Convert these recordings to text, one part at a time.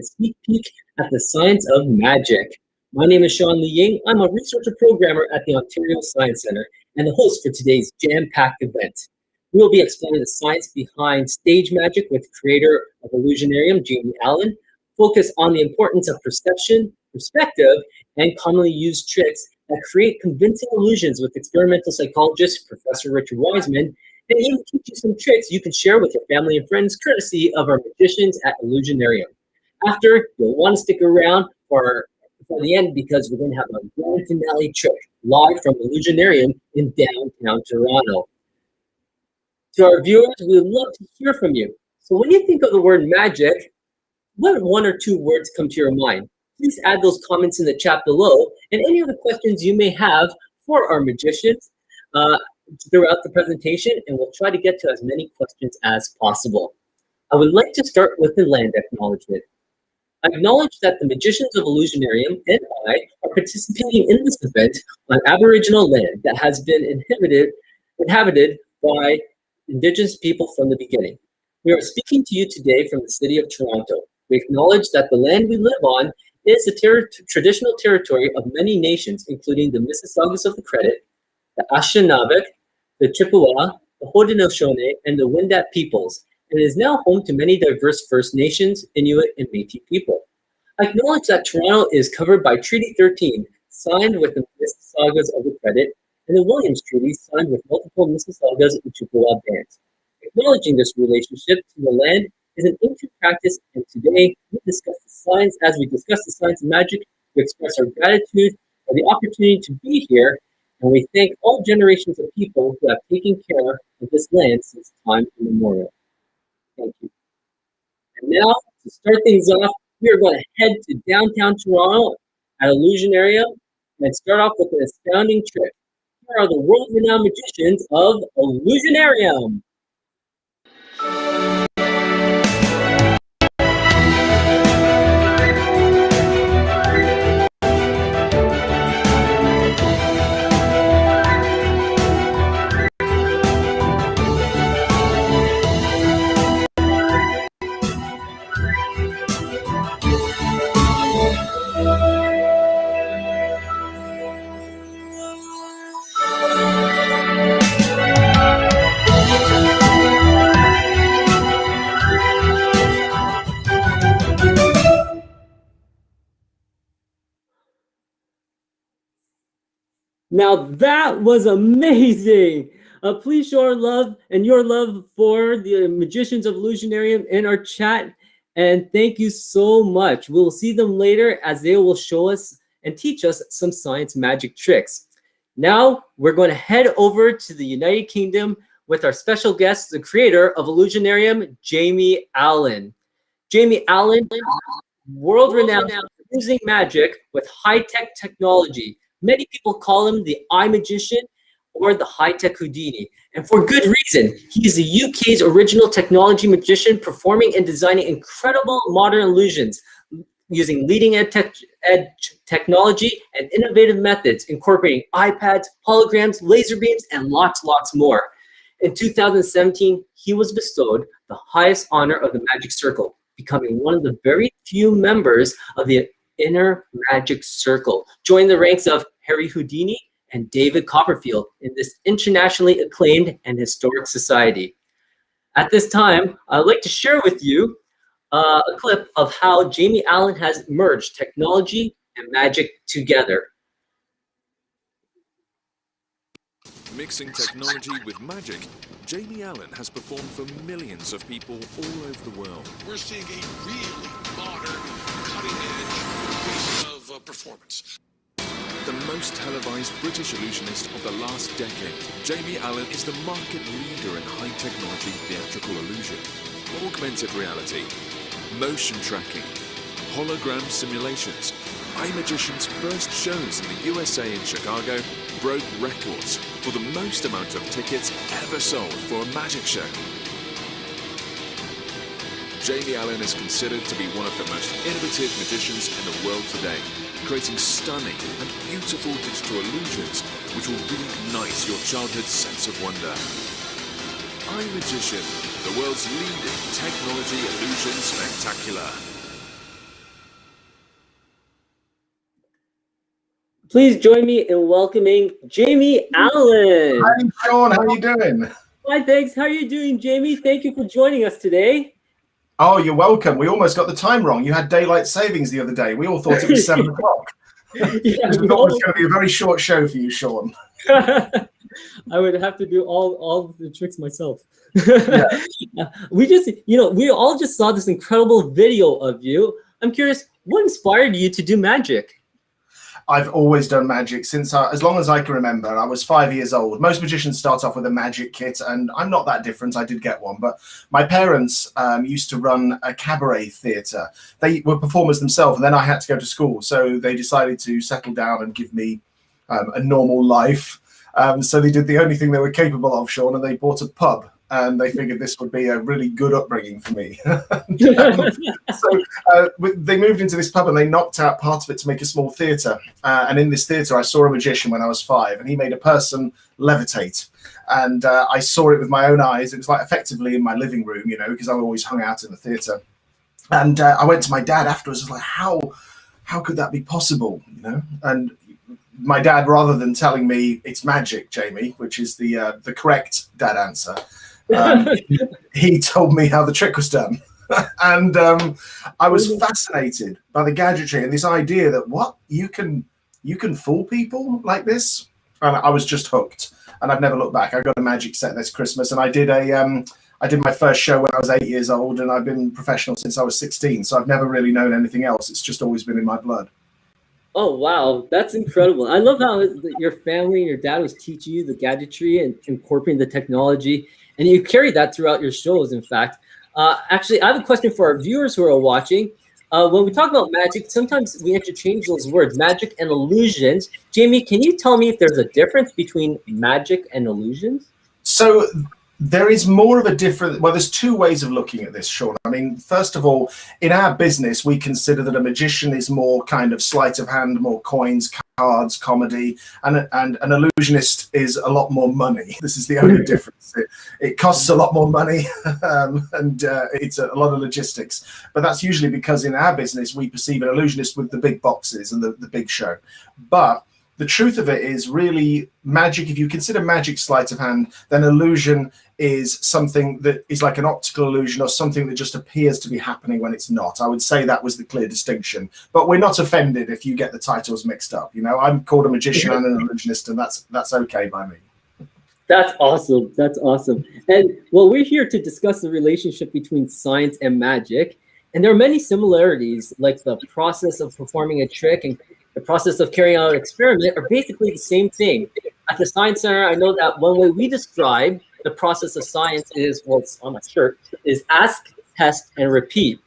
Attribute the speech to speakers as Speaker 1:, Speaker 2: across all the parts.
Speaker 1: a sneak peek at the science of magic. My name is Sean Lee Ying. I'm a researcher programmer at the Ontario Science Centre and the host for today's jam-packed event. We will be exploring the science behind stage magic with creator of Illusionarium, Jamie Allan, focus on the importance of perception, perspective, and commonly used tricks that create convincing illusions with experimental psychologist Professor Richard Wiseman, and even teach you some tricks you can share with your family and friends, courtesy of our magicians at Illusionarium. After, you'll want to stick around for the end because we're going to have a grand finale trick live from Illusionarium in downtown Toronto. To our viewers, we would love to hear from you. So when you think of the word magic, what one or two words come to your mind? Please add those comments in the chat below and any other questions you may have for our magicians throughout the presentation, and we'll try to get to as many questions as possible. I would like to start with the land acknowledgement. I acknowledge that the magicians of Illusionarium and I are participating in this event on Aboriginal land that has been inhabited by Indigenous people from the beginning. We are speaking to you today from the city of Toronto. We acknowledge that the land we live on is the traditional territory of many nations, including the Mississaugas of the Credit, the Anishinaabe, the Chippewa, the Haudenosaunee, and the Wendat peoples, and is now home to many diverse First Nations, Inuit, and Métis people. I acknowledge that Toronto is covered by Treaty 13, signed with the Mississaugas of the Credit, and the Williams Treaty, signed with multiple Mississaugas and Chippewa bands. Acknowledging this relationship to the land is an ancient practice, and today we discuss the science. As we discuss the science of magic, we express our gratitude for the opportunity to be here, and we thank all generations of people who have taken care of this land since time immemorial. Thank you. And now, to start things off, we are going to head to downtown Toronto at Illusionarium and start off with an astounding trick. Here are the world-renowned magicians of Illusionarium. Now that was amazing! Please show our love and your love for the magicians of Illusionarium in our chat, and thank you so much. We'll see them later as they will show us and teach us some science magic tricks. Now we're going to head over to the United Kingdom with our special guest, the creator of Illusionarium, Jamie Allan. Jamie Allan, world-renowned using magic with high-tech technology. Many people call him the eye magician or the high-tech Houdini, and for good reason. He is the UK's original technology magician, performing and designing incredible modern illusions using leading-edge technology and innovative methods, incorporating iPads, holograms, laser beams, and lots more. In 2017, he was bestowed the highest honor of the Magic Circle, becoming one of the very few members of the Inner Magic Circle, joining the ranks of Harry Houdini and David Copperfield in this internationally acclaimed and historic society. At this time, I'd like to share with you a clip of how Jamie Allan has merged technology and magic together.
Speaker 2: Mixing technology with magic, Jamie Allan has performed for millions of people all over the world.
Speaker 3: We're seeing a really modern, cutting-edge piece of performance.
Speaker 2: The most televised British illusionist of the last decade, Jamie Allan is the market leader in high-technology theatrical illusion, augmented reality, motion tracking, hologram simulations. iMagician's first shows in the USA and Chicago broke records for the most amount of tickets ever sold for a magic show. Jamie Allan is considered to be one of the most innovative magicians in the world today, creating stunning and beautiful digital illusions which will reignite your childhood's sense of wonder. iMagician, the world's leading technology illusion spectacular.
Speaker 1: Please join me in welcoming Jamie Allan.
Speaker 4: Hi, Sean. How are you doing?
Speaker 1: Hi, thanks. How are you doing, Jamie? Thank you for joining us today.
Speaker 4: Oh, you're welcome. We almost got the time wrong. You had daylight savings the other day. We all thought it was 7 o'clock.
Speaker 1: Yeah,
Speaker 4: We thought it was going to be a very short show for you, Sean.
Speaker 1: I would have to do all the tricks myself.
Speaker 4: Yeah.
Speaker 1: We all just saw this incredible video of you. I'm curious, what inspired you to do magic?
Speaker 4: I've always done magic since as long as I can remember. I was 5 years old. Most magicians start off with a magic kit, and I'm not that different. I did get one, but my parents used to run a cabaret theatre. They were performers themselves, and then I had to go to school, so they decided to settle down and give me a normal life. So they did the only thing they were capable of, Sean, and they bought a pub. And they figured this would be a really good upbringing for me. They moved into this pub and they knocked out part of it to make a small theatre. And in this theatre, I saw a magician when I was 5, and he made a person levitate. And I saw it with my own eyes. It was like effectively in my living room, because I always hung out in the theatre. And I went to my dad afterwards. I was like, how could that be possible? And my dad, rather than telling me it's magic, Jamie, which is the correct dad answer, he told me how the trick was done. And I was fascinated by the gadgetry and this idea that you can fool people like this. And I was just hooked, and I've never looked back. I got a magic set this Christmas, and I did my first show when I was 8 years old, and I've been professional since I was 16. So I've never really known anything else. It's just always been in my blood.
Speaker 1: Oh, wow. That's incredible. I love how your family and your dad was teaching you the gadgetry and incorporating the technology. And you carry that throughout your shows, in fact. Actually, I have a question for our viewers who are watching. When we talk about magic, sometimes we interchange those words, magic and illusions. Jamie, can you tell me if there's a difference between magic and illusions?
Speaker 4: So there is more of a different, well, there's two ways of looking at this, Sean. I mean, first of all, in our business, we consider that a magician is more kind of sleight of hand, more coins, cards, comedy, and an illusionist is a lot more money. This is the only difference. It costs a lot more money, and it's a lot of logistics. But that's usually because in our business, we perceive an illusionist with the big boxes and the big show. But the truth of it is really magic. If you consider magic sleight of hand, then illusion is something that is like an optical illusion or something that just appears to be happening when it's not. I would say that was the clear distinction. But we're not offended if you get the titles mixed up. I'm called a magician and an illusionist, and that's okay by me.
Speaker 1: That's awesome. That's awesome. And well, we're here to discuss the relationship between science and magic. And there are many similarities, like the process of performing a trick and the process of carrying out an experiment are basically the same thing. At the Science Center, I know that one way we describe the process of science is, well, it's on my shirt, is ask, test, and repeat.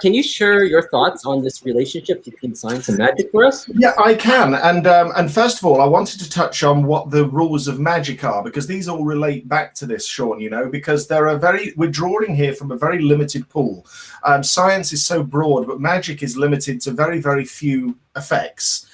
Speaker 1: Can you share your thoughts on this relationship between science and magic for us?
Speaker 4: Yeah, I can. And first of all, I wanted to touch on what the rules of magic are, because these all relate back to this, Sean, because we're drawing here from a very limited pool. Science is so broad, but magic is limited to very, very few effects.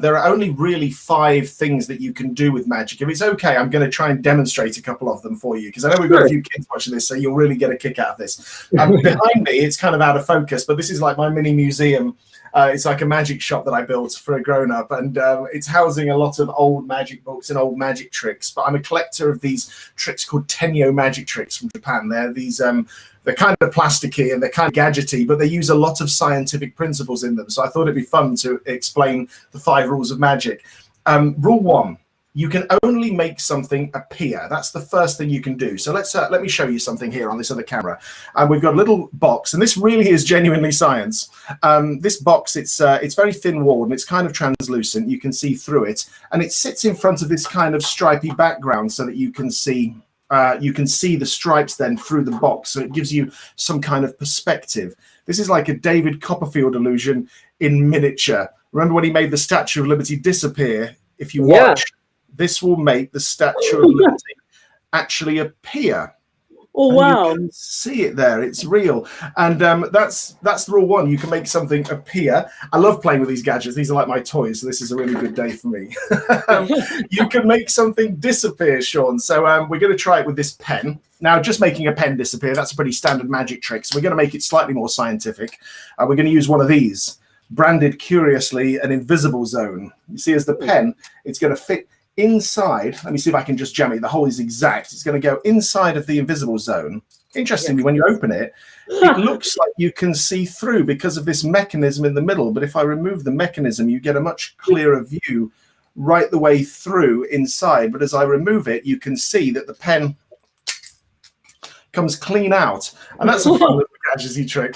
Speaker 4: There are only really 5 things that you can do with magic. If it's okay, I'm going to try and demonstrate a couple of them for you, because I know we've got a few kids watching this, so you'll really get a kick out of this. Behind me, it's kind of out of focus, but this is like my mini museum. It's like a magic shop that I built for a grown-up, and it's housing a lot of old magic books and old magic tricks. But I'm a collector of these tricks called Tenyo magic tricks from Japan. They're these they're kind of plasticky and they're kind of gadgety, but they use a lot of scientific principles in them. So I thought it'd be fun to explain the 5 rules of magic. Rule 1. You can only make something appear. That's the first thing you can do. So let me show you something here on this other camera. We've got a little box, and this really is genuinely science. This box, it's very thin-walled and it's kind of translucent. You can see through it, and it sits in front of this kind of stripy background so that you can see the stripes then through the box. So it gives you some kind of perspective. This is like a David Copperfield illusion in miniature. Remember when he made the Statue of Liberty disappear? If you watch. This will make the Statue of Liberty actually appear.
Speaker 1: Oh, wow.
Speaker 4: You can see it there. It's real. And that's rule 1. You can make something appear. I love playing with these gadgets. These are like my toys, so this is a really good day for me. You can make something disappear, Sean. So we're going to try it with this pen. Now, just making a pen disappear, that's a pretty standard magic trick. So we're going to make it slightly more scientific. We're going to use one of these. branded curiously an invisible zone. You see, as the pen, it's going to fit inside. Let me see if I can just jam it. The hole is exact. It's going to go inside of the invisible zone. Interestingly, when you open it, it looks like you can see through because of this mechanism in the middle. But if I remove the mechanism, you get a much clearer view right the way through inside. But as I remove it, you can see that the pen comes clean out. And that's a fun little gadgety trick.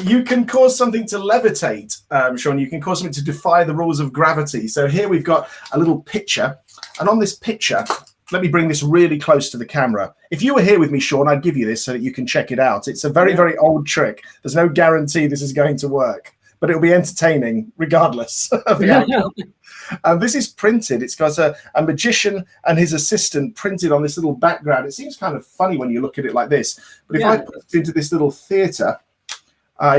Speaker 4: You can cause something to levitate, Sean. You can cause something to defy the rules of gravity. So here we've got a little picture. And on this picture, let me bring this really close to the camera. If you were here with me, Sean, I'd give you this so that you can check it out. It's a very, very old trick. There's no guarantee this is going to work, but it'll be entertaining regardless of the outcome. This is printed. It's got a magician and his assistant printed on this little background. It seems kind of funny when you look at it like this. But if I put it into this little theatre,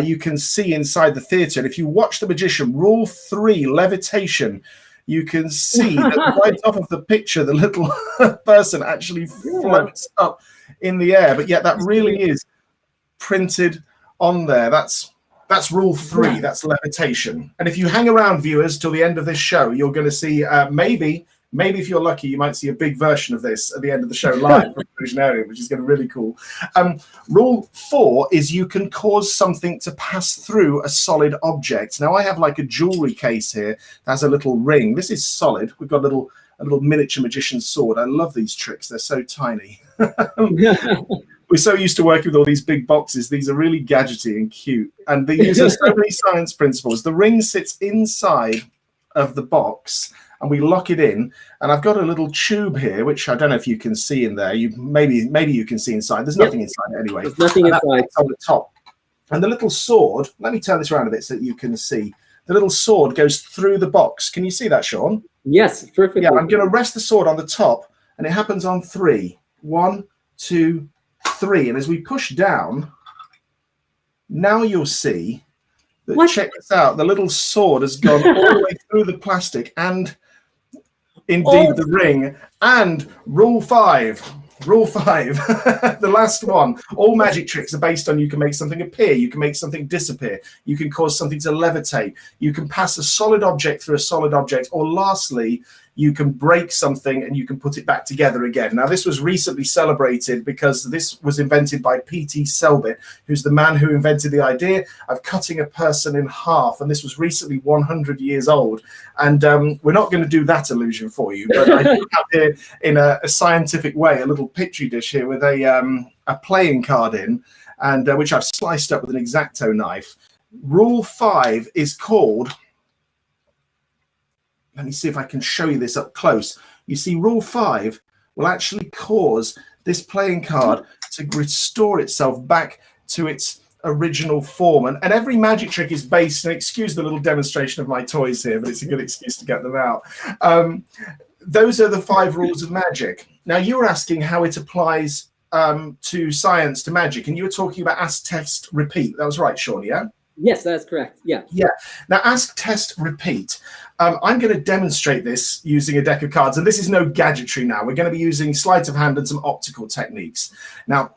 Speaker 4: you can see inside the theatre. And if you watch the magician, rule 3, levitation, you can see that right off of the picture, the little person actually floats up in the air. But yet that really is printed on there. That's rule 3. That's levitation. And if you hang around, viewers, till the end of this show, you're going to see maybe if you're lucky, you might see a big version of this at the end of the show live from Illusionarium, which is going to be really cool. Rule 4 is you can cause something to pass through a solid object. Now, I have like a jewelry case here that has a little ring. This is solid. We've got a little miniature magician's sword. I love these tricks. They're so tiny. We're so used to working with all these big boxes. These are really gadgety and cute. And they use so many science principles. The ring sits inside of the box, and we lock it in. And I've got a little tube here, which I don't know if you can see in there. Maybe you can see inside. There's nothing inside it anyway.
Speaker 1: There's nothing inside.
Speaker 4: On the top. And the little sword, let me turn this around a bit so that you can see. The little sword goes through the box. Can you see that, Sean?
Speaker 1: Yes, perfectly.
Speaker 4: Yeah, I'm going to rest the sword on the top, and it happens on 3. 1, 2, 3. And as we push down, now you'll see that, check this out, the little sword has gone all the way through the plastic and indeed the ring. And rule 5, the last one, all magic tricks are based on you can make something appear, you can make something disappear, you can cause something to levitate, you can pass a solid object through a solid object, or lastly, you can break something and you can put it back together again. Now, this was recently celebrated because this was invented by P.T. Selbit, who's the man who invented the idea of cutting a person in half. And this was recently 100 years old. And we're not going to do that illusion for you, but I do have here in a scientific way a little petri dish here with a playing card in, and which I've sliced up with an X-Acto knife. Rule 5 is called... Let me see if I can show you this up close. You see, rule 5 will actually cause this playing card to restore itself back to its original form. And every magic trick is based, and excuse the little demonstration of my toys here, but it's a good excuse to get them out. Those are the 5 rules of magic. Now, you were asking how it applies to science, to magic, and you were talking about ask, test, repeat. That was right, Sean, yeah?
Speaker 1: Yes, that's correct. Yeah.
Speaker 4: Now, ask, test, repeat. I'm going to demonstrate this using a deck of cards, and this is no gadgetry now. We're going to be using sleight of hand and some optical techniques. Now,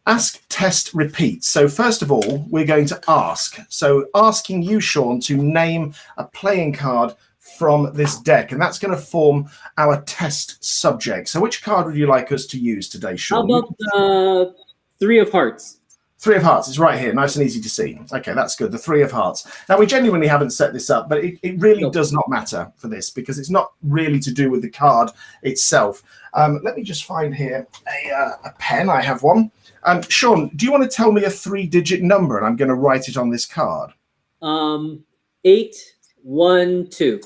Speaker 4: ask, test, repeat. So first of all, we're going to ask. So asking you, Sean, to name a playing card from this deck, and that's going to form our test subject. So which card would you like us to use today, Sean?
Speaker 1: How about 3 of hearts?
Speaker 4: 3 of hearts is right here, nice and easy to see. Okay, that's good, the 3 of hearts. Now, we genuinely haven't set this up, but it really does not matter for this because it's not really to do with the card itself. Let me just find here a pen. I have one. Sean, do you want to tell me a 3-digit number, and I'm going to write it on this card?
Speaker 1: 812.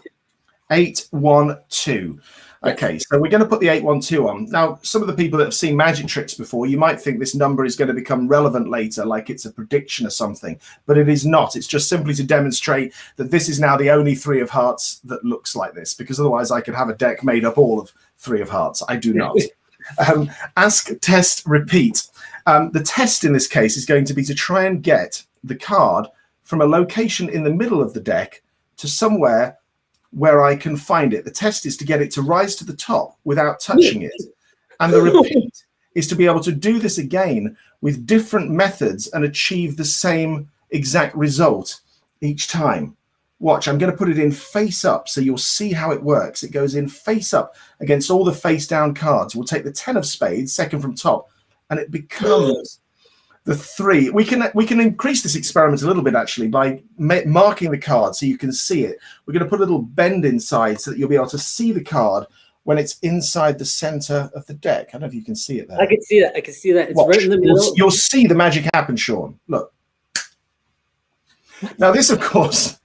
Speaker 4: 812. Okay, so we're going to put the 812 on. Now, some of the people that have seen magic tricks before, you might think this number is going to become relevant later, like it's a prediction or something, but it is not. It's just simply to demonstrate that this is now the only 3 of hearts that looks like this, because otherwise I could have a deck made up all of 3 of hearts. I do not. Ask, test, repeat. The test in this case is going to be to try and get the card from a location in the middle of the deck to somewhere where I can find it. The test is to get it to rise to the top without touching it. And the repeat is to be able to do this again with different methods and achieve the same exact result each time. Watch, I'm going to put it in face up so you'll see how it works. It goes in face up against all the face down cards. We'll take the 10 of spades, second from top, and it becomes the 3. We can increase this experiment a little bit actually by marking the card so you can see it. We're going to put a little bend inside so that you'll be able to see the card when it's inside the center of the deck. I don't know if you can see it there.
Speaker 1: I can see that. I can see that. It's
Speaker 4: Watch.
Speaker 1: right in the middle.
Speaker 4: You'll see the magic happen, Sean. Look. Now this, of course,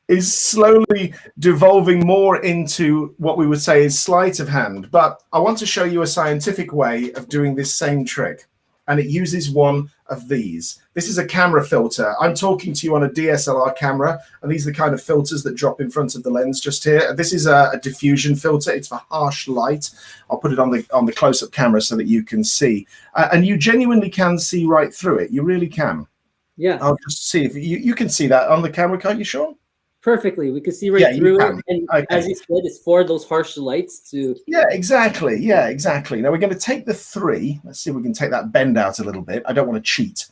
Speaker 4: is slowly devolving more into what we would say is sleight of hand. But I want to show you a scientific way of doing this same trick. And it uses one of these. This is a camera filter. I'm talking to you on a DSLR camera, and these are the kind of filters that drop in front of the lens just here. This is a diffusion filter. It's for harsh light. I'll put it on the close-up camera so that you can see. And you genuinely can see right through it. You really can.
Speaker 1: Yeah.
Speaker 4: I'll just see if you can see that on the camera, can't you, Sean?
Speaker 1: Perfectly. We can see right through it. And
Speaker 4: okay.
Speaker 1: As you said, it's for those harsh lights to...
Speaker 4: Yeah, exactly. Yeah, exactly. Now we're going to take the 3. Let's see if we can take that bend out a little bit. I don't want to cheat.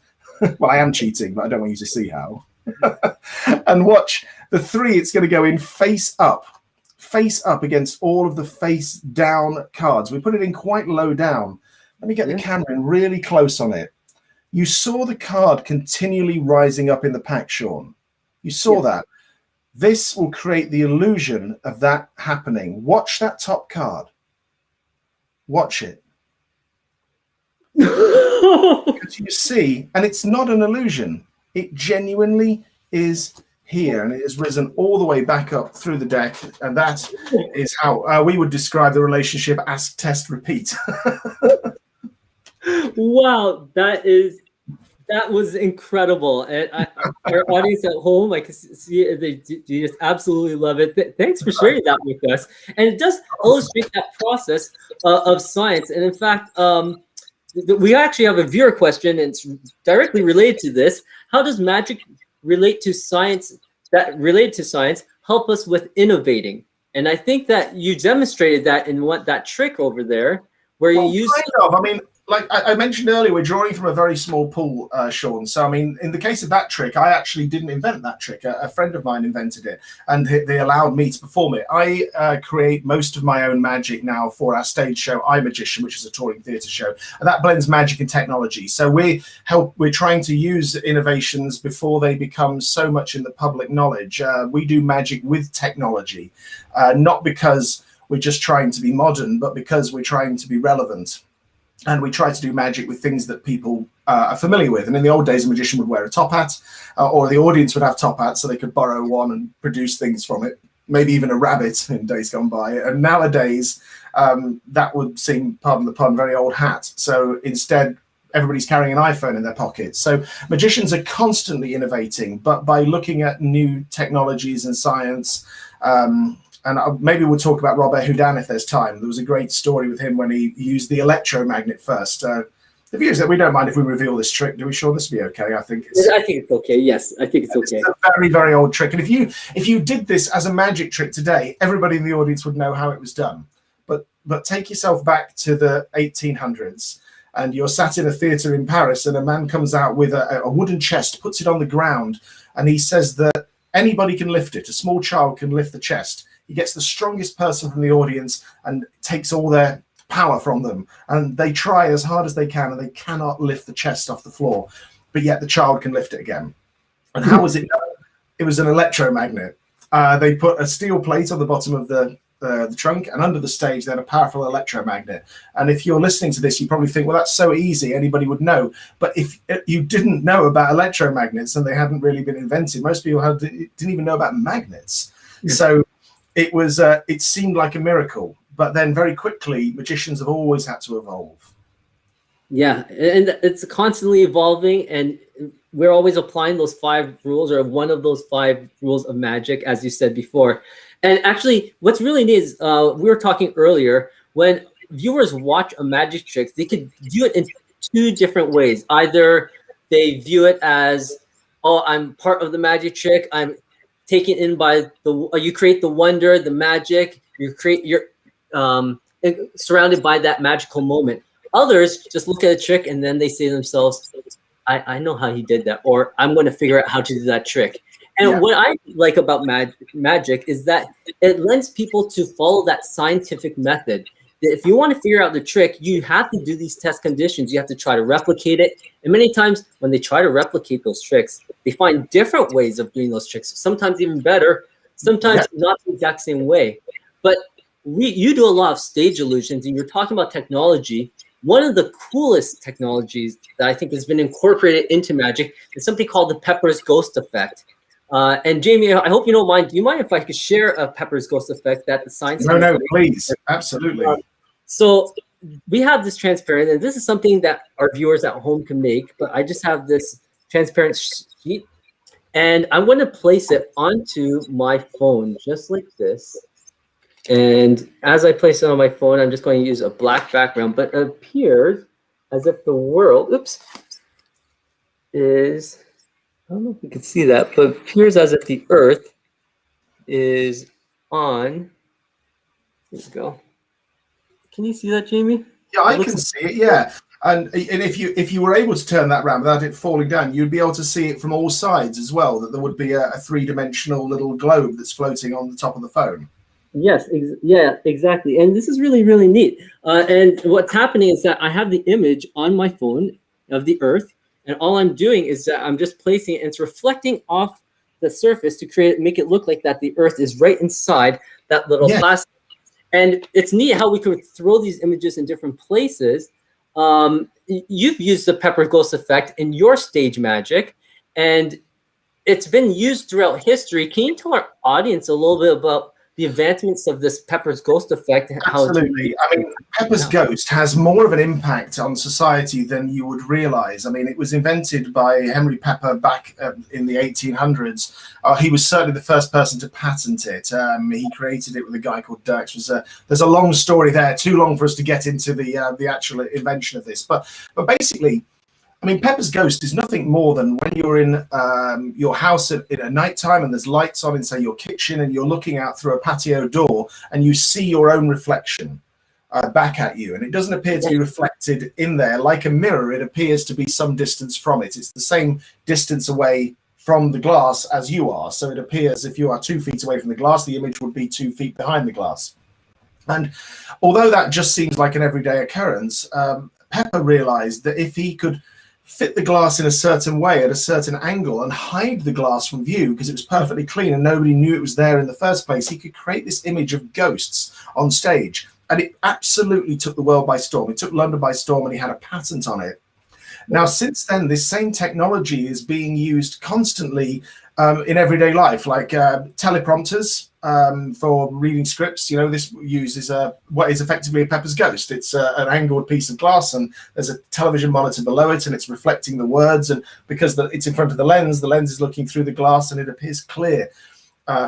Speaker 4: Well, I am cheating, but I don't want you to see how. And watch the 3. It's going to go in face up against all of the face down cards. We put it in quite low down. Let me get the camera in really close on it. You saw the card continually rising up in the pack, Sean. You saw that. This will create the illusion of that happening. Watch that top card. Watch it. You see, and it's not an illusion. It genuinely is here, and it has risen all the way back up through the deck, and that is how we would describe the relationship: ask, test, repeat.
Speaker 1: Wow, that was incredible. And our audience at home, I can see they just absolutely love it. Thanks for sharing that with us. And it does illustrate that process of science. And in fact, we actually have a viewer question, and it's directly related to this. How does magic relate to science, help us with innovating? And I think that you demonstrated that in that trick over there, where you use...
Speaker 4: I mean, like I mentioned earlier, we're drawing from a very small pool, Sean. So, I mean, in the case of that trick, I actually didn't invent that trick. A friend of mine invented it, and they allowed me to perform it. I create most of my own magic now for our stage show, I Magician, which is a touring theatre show. And that blends magic and technology. So we're trying to use innovations before they become so much in the public knowledge. We do magic with technology, not because we're just trying to be modern, but because we're trying to be relevant. And we try to do magic with things that people are familiar with. And in the old days, a magician would wear a top hat, or the audience would have top hats so they could borrow one and produce things from it, maybe even a rabbit in days gone by. And nowadays, that would seem, pardon the pun, very old hat. So instead, everybody's carrying an iPhone in their pocket. So magicians are constantly innovating, but by looking at new technologies and science, and maybe we'll talk about Robert Houdin if there's time. There was a great story with him when he used the electromagnet first. The viewers, we don't mind if we reveal this trick, do we, Sean? This will be okay, I think.
Speaker 1: I think it's okay, yes. I think it's okay.
Speaker 4: It's a very, very old trick. And if you did this as a magic trick today, everybody in the audience would know how it was done. But take yourself back to the 1800s, and you're sat in a theatre in Paris, and a man comes out with a wooden chest, puts it on the ground, and he says that anybody can lift it. A small child can lift the chest. He gets the strongest person from the audience and takes all their power from them. And they try as hard as they can, and they cannot lift the chest off the floor. But yet the child can lift it again. And how was it done? It was an electromagnet. They put a steel plate on the bottom of the trunk, and under the stage they had a powerful electromagnet. And if you're listening to this, you probably think, well, that's so easy, anybody would know. But if you didn't know about electromagnets and they hadn't really been invented, most people didn't even know about magnets. So it seemed like a miracle, but then very quickly magicians have always had to evolve.
Speaker 1: Yeah, and it's constantly evolving, and we're always applying those 5 rules, or one of those 5 rules of magic, as you said before. And actually, what's really neat is we were talking earlier, when viewers watch a magic trick, they could view it in 2 different ways. Either they view it as, oh, I'm part of the magic trick, I'm taken in by you create the wonder, the magic, you're surrounded by that magical moment. Others just look at a trick and then they say to themselves, I know how he did that, or I'm going to figure out how to do that trick. And what I like about magic is that it lends people to follow that scientific method. If you want to figure out the trick, you have to do these test conditions. You have to try to replicate it. And many times when they try to replicate those tricks, they find different ways of doing those tricks, sometimes even better, sometimes not the exact same way. But you do a lot of stage illusions, and you're talking about technology. One of the coolest technologies that I think has been incorporated into magic is something called the Pepper's Ghost Effect. And Jamie, I hope you don't mind. Do you mind if I could share a Pepper's Ghost Effect that the science?
Speaker 4: No, please, absolutely.
Speaker 1: So we have this transparent, and this is something that our viewers at home can make. But I just have this transparent sheet, and I'm going to place it onto my phone just like this. And as I place it on my phone, I'm just going to use a black background, but it appears as if the world, is, I don't know if you can see that, but it appears as if the Earth is on, here we go. Can you see that, Jamie?
Speaker 4: Yeah, I can see it, yeah. And if you were able to turn that around without it falling down, you'd be able to see it from all sides as well, that there would be a three-dimensional little globe that's floating on the top of the phone.
Speaker 1: Yes, yeah, exactly. And this is really, really neat. And what's happening is that I have the image on my phone of the Earth, and all I'm doing is that I'm just placing it, and it's reflecting off the surface to make it look like that the Earth is right inside that little plastic. And it's neat how we could throw these images in different places. You've used the Pepper Ghost Effect in your stage magic, and it's been used throughout history. Can you tell our audience a little bit about the advancements of this Pepper's Ghost Effect?
Speaker 4: Absolutely. I mean, Pepper's Ghost has more of an impact on society than you would realize. I mean, it was invented by Henry Pepper back in the 1800s. He was certainly the first person to patent it. He created it with a guy called Dirks. There's a long story there, too long for us to get into the actual invention of this. But basically, I mean, Pepper's Ghost is nothing more than when you're in your house in a nighttime and there's lights on in, say, your kitchen, and you're looking out through a patio door and you see your own reflection back at you. And it doesn't appear to be reflected in there like a mirror. It appears to be some distance from it. It's the same distance away from the glass as you are. So it appears if you are 2 feet away from the glass, the image would be 2 feet behind the glass. And although that just seems like an everyday occurrence, Pepper realized that if he could fit the glass in a certain way at a certain angle and hide the glass from view because it was perfectly clean and nobody knew it was there in the first place, he could create this image of ghosts on stage. And it absolutely took the world by storm. It took London by storm, and he had a patent on it. Now, since then, this same technology is being used constantly in everyday life, like teleprompters for reading scripts. You know, this uses what is effectively a Pepper's Ghost. It's an angled piece of glass, and there's a television monitor below it, and it's reflecting the words. And because it's in front of the lens is looking through the glass, and it appears clear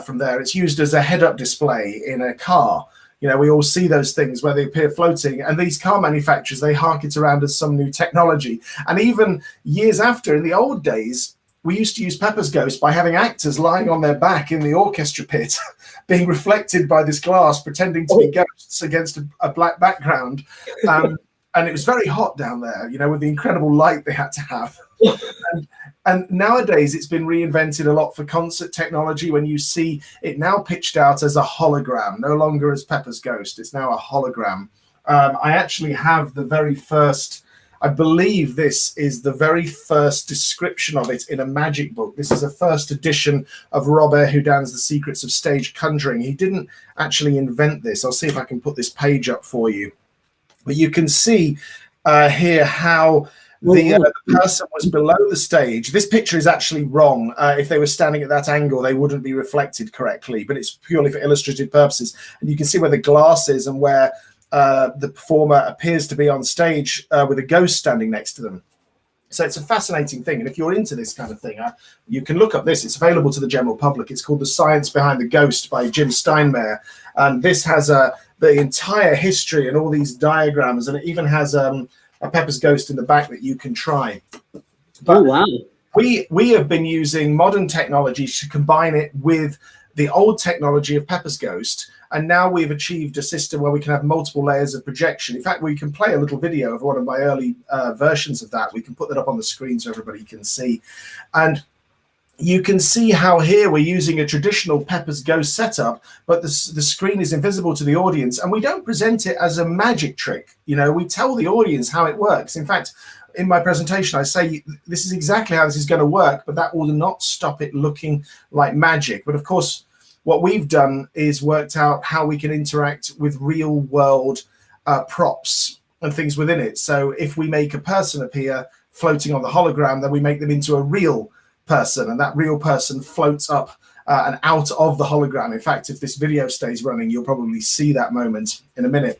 Speaker 4: from there. It's used as a head-up display in a car. You know, we all see those things where they appear floating, and these car manufacturers, they hark it around as some new technology. And even years after, in the old days, we used to use Pepper's Ghost by having actors lying on their back in the orchestra pit, being reflected by this glass, pretending to be ghosts against a black background. And it was very hot down there, you know, with the incredible light they had to have. And nowadays, it's been reinvented a lot for concert technology, when you see it now pitched out as a hologram, no longer as Pepper's Ghost. It's now a hologram. I actually have the very first, I believe this is the very first description of it in a magic book. This is a first edition of Robert Houdin's The Secrets of Stage Conjuring. He didn't actually invent this. I'll see if I can put this page up for you. But you can see here how the person was below the stage. This picture is actually wrong. If they were standing at that angle, they wouldn't be reflected correctly, but it's purely for illustrative purposes. And you can see where the glass is and where the performer appears to be on stage with a ghost standing next to them. So it's a fascinating thing. And if you're into this kind of thing, you can look up this. It's available to the general public. It's called The Science Behind the Ghost by Jim Steinmeier. And this has the entire history and all these diagrams, and it even has a Pepper's Ghost in the back that you can try. But
Speaker 1: wow.
Speaker 4: We have been using modern technology to combine it with the old technology of Pepper's Ghost, and now we've achieved a system where we can have multiple layers of projection. In fact, we can play a little video of one of my early versions of that. We can put that up on the screen so everybody can see. And you can see how here we're using a traditional Pepper's Ghost setup, but the screen is invisible to the audience, and we don't present it as a magic trick. You know, we tell the audience how it works. In fact, in my presentation, I say this is exactly how this is going to work, but that will not stop it looking like magic. But of course, what we've done is worked out how we can interact with real world props and things within it. So if we make a person appear floating on the hologram, then we make them into a real person, and that real person floats up and out of the hologram. In fact, if this video stays running, you'll probably see that moment in a minute.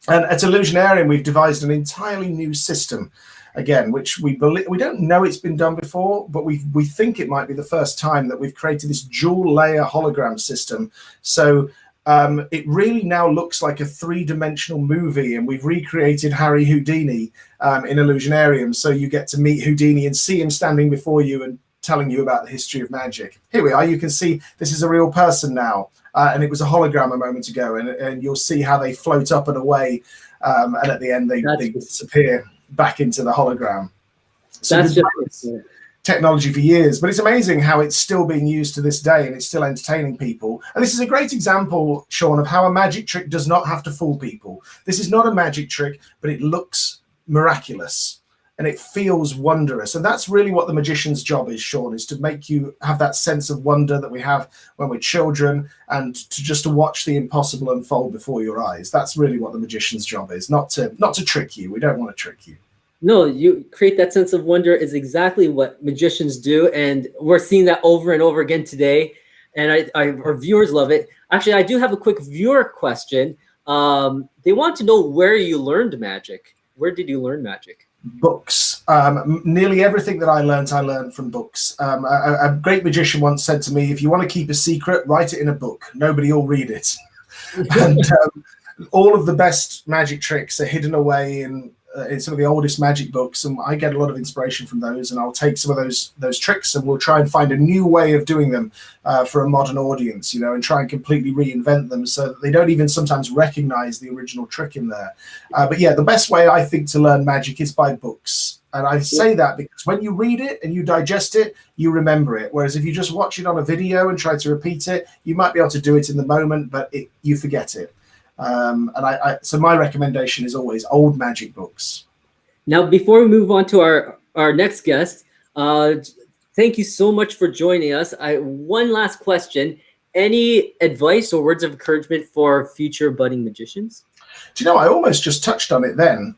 Speaker 4: And at Illusionarium, we've devised an entirely new system, again, which we don't know it's been done before, but we think it might be the first time that we've created this dual layer hologram system. So it really now looks like a three-dimensional movie, and we've recreated Harry Houdini in Illusionarium, so you get to meet Houdini and see him standing before you and telling you about the history of magic. Here we are. You can see this is a real person now, and it was a hologram a moment ago, and you'll see how they float up and away, and at the end they disappear back into the hologram. So that's just technology for years, but it's amazing how it's still being used to this day, and it's still entertaining people. And this is a great example, Sean, of how a magic trick does not have to fool people. This is not a magic trick, but it looks miraculous and it feels wondrous. And that's really what the magician's job is, Sean, is to make you have that sense of wonder that we have when we're children, and to watch the impossible unfold before your eyes. That's really what the magician's job is, not to trick you. We don't want to trick you.
Speaker 1: No, you create that sense of wonder is exactly what magicians do, and we're seeing that over and over again today, and our viewers love it. Actually, I do have a quick viewer question. They want to know where you learned magic. Where did you learn magic?
Speaker 4: Books. Nearly everything that I learned from books. A great magician once said to me, if you want to keep a secret, write it in a book. Nobody will read it. And all of the best magic tricks are hidden away in some of the oldest magic books, and I get a lot of inspiration from those, and I'll take some of those tricks and we'll try and find a new way of doing them for a modern audience, you know, and try and completely reinvent them so that they don't even sometimes recognize the original trick in there. But yeah, the best way I think to learn magic is by books. And I say that because when you read it and you digest it, you remember it. Whereas if you just watch it on a video and try to repeat it, you might be able to do it in the moment, but you forget it. So my recommendation is always old magic books.
Speaker 1: Now, before we move on to our next guest, thank you so much for joining us. One last question. Any advice or words of encouragement for future budding magicians?
Speaker 4: Do you know, I almost just touched on it then,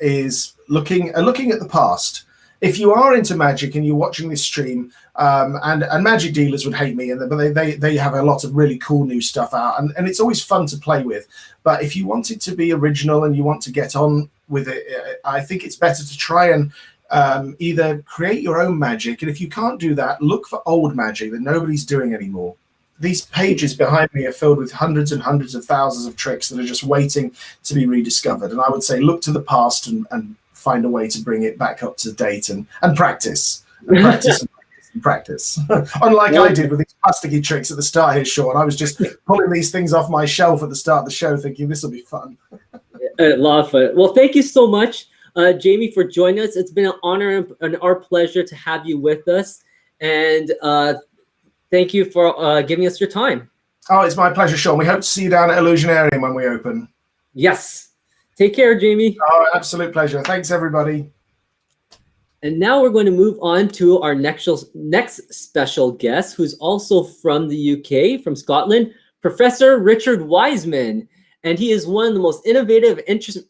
Speaker 4: is looking at the past. If you are into magic and you're watching this stream, and magic dealers would hate me, but they have a lot of really cool new stuff out, and it's always fun to play with. But if you want it to be original and you want to get on with it, I think it's better to try and either create your own magic, and if you can't do that, look for old magic that nobody's doing anymore. These pages behind me are filled with hundreds and hundreds of thousands of tricks that are just waiting to be rediscovered. And I would say look to the past and find a way to bring it back up to date and practice and practice and practice. Unlike I did with these plasticky tricks at the start here, Sean. I was just pulling these things off my shelf at the start of the show thinking this will be fun.
Speaker 1: A lot of fun. Well, thank you so much, Jamie, for joining us. It's been an honor and our pleasure to have you with us. And thank you for giving us your time.
Speaker 4: Oh, it's my pleasure, Sean. We hope to see you down at Illusionarium when we open.
Speaker 1: Yes. Take care, Jamie.
Speaker 4: Oh, absolute pleasure. Thanks, everybody.
Speaker 1: And now we're going to move on to our next special guest, who's also from the UK, from Scotland, Professor Richard Wiseman. And he is one of the most innovative,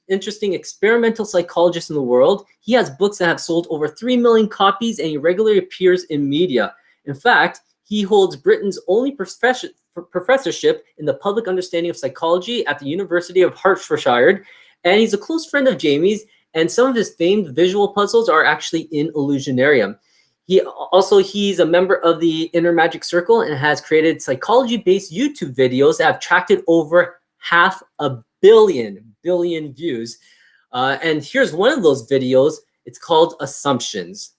Speaker 1: interesting experimental psychologists in the world. He has books that have sold over 3 million copies, and he regularly appears in media. In fact, he holds Britain's only professorship in the public understanding of psychology at the University of Hertfordshire. And he's a close friend of Jamie's, and some of his famed visual puzzles are actually in Illusionarium. He's a member of the Inner Magic Circle and has created psychology-based YouTube videos that have attracted over 500 million views. And here's one of those videos. It's called Assumptions.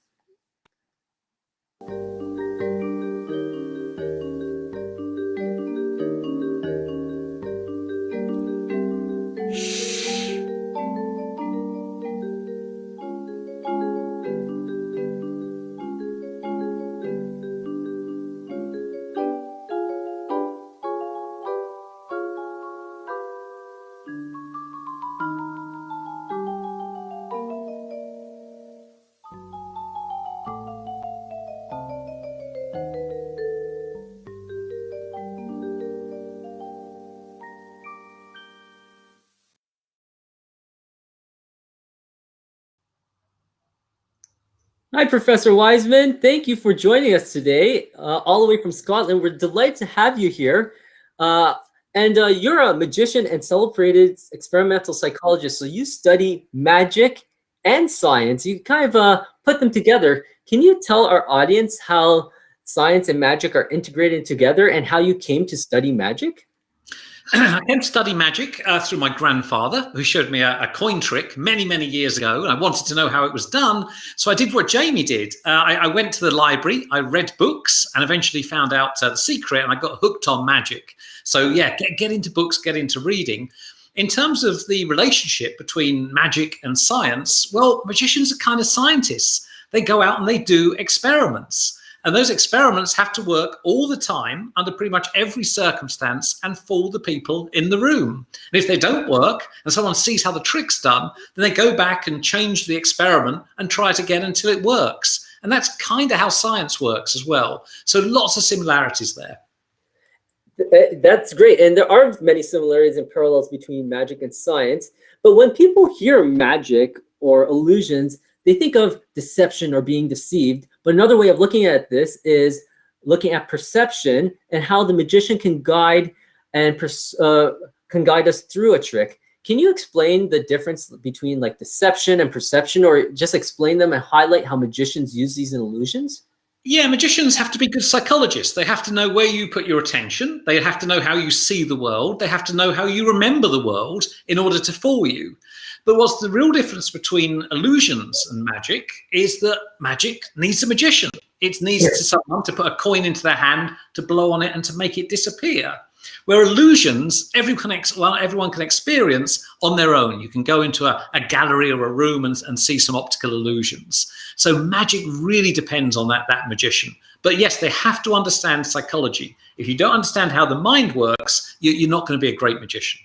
Speaker 1: Hi, Professor Wiseman. Thank you for joining us today, all the way from Scotland. We're delighted to have you here. And you're a magician and celebrated experimental psychologist. So you study magic and science. You kind of put them together. Can you tell our audience how science and magic are integrated together and how you came to study magic?
Speaker 5: I came to study magic through my grandfather, who showed me a coin trick many, many years ago, and I wanted to know how it was done. So I did what Jamie did. I went to the library, I read books, and eventually found out the secret, and I got hooked on magic. So yeah, get into books, get into reading. In terms of the relationship between magic and science, well, magicians are kind of scientists. They go out and they do experiments. And those experiments have to work all the time under pretty much every circumstance and for the people in the room. And if they don't work and someone sees how the trick's done, then they go back and change the experiment and try it again until it works. And that's kind of how science works as well. So lots of similarities there.
Speaker 1: That's great. And there are many similarities and parallels between magic and science. But when people hear magic or illusions, they think of deception or being deceived. But another way of looking at this is looking at perception and how the magician can guide and can guide us through a trick. Can you explain the difference between like deception and perception, or just explain them and highlight how magicians use these in illusions?
Speaker 5: Yeah, magicians have to be good psychologists. They have to know where you put your attention. They have to know how you see the world. They have to know how you remember the world in order to fool you. But what's the real difference between illusions and magic is that magic needs a magician. It needs someone to put a coin into their hand, to blow on it and to make it disappear. Where illusions, everyone can experience on their own. You can go into a gallery or a room and see some optical illusions. So magic really depends on that magician. But yes, they have to understand psychology. If you don't understand how the mind works, you're not going to be a great magician.